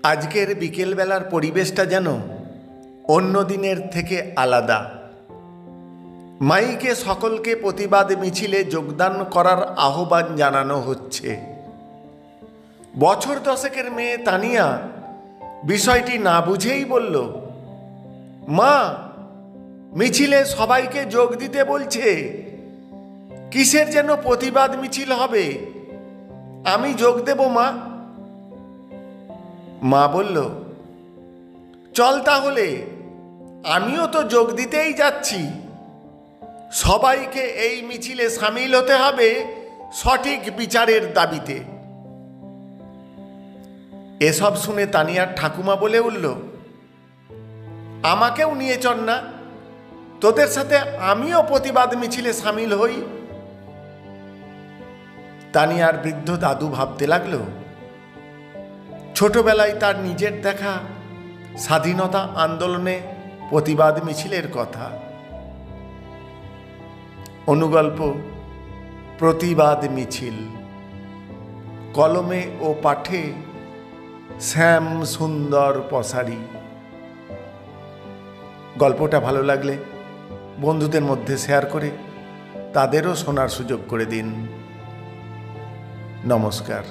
আজকের বিকেলবেলার পরিবেশটা যেন অন্য দিনের থেকে আলাদা। মাইকে সকলকে প্রতিবাদ মিছিলে যোগদান করার আহ্বান জানানো হচ্ছে। বছর দশেকের মেয়ে তানিয়া বিষয়টি না বুঝেই বলল, মা, মিছিলে সবাইকে যোগ দিতে বলছে, কিসের যেন প্রতিবাদ মিছিল হবে, আমি যোগ দেব মা। মা বলল, চল তাহলে, আমিও তো যোগ দিতেই যাচ্ছি। সবাইকে এই মিছিলে সামিল হতে হবে সঠিক বিচারের দাবিতে। এসব শুনে তানিয়ার ঠাকুমা বলে উঠল, আমাকেও নিয়ে চল না, তোদের সাথে আমিও প্রতিবাদ মিছিলে সামিল হই। তানিয়ার বৃদ্ধ দাদু ভাবতে লাগলো, ছোটবেলায় তার নিজের দেখা স্বাধীনতা আন্দোলনে প্রতিবাদ মিছিলের কথা। অনুগল্প প্রতিবাদ মিছিল, কলমে ও পাঠে শ্যাম সুন্দর পসারি। গল্পটা ভালো লাগলে বন্ধুদের মধ্যে শেয়ার করে তাদেরও শোনার সুযোগ করে দিন। নমস্কার।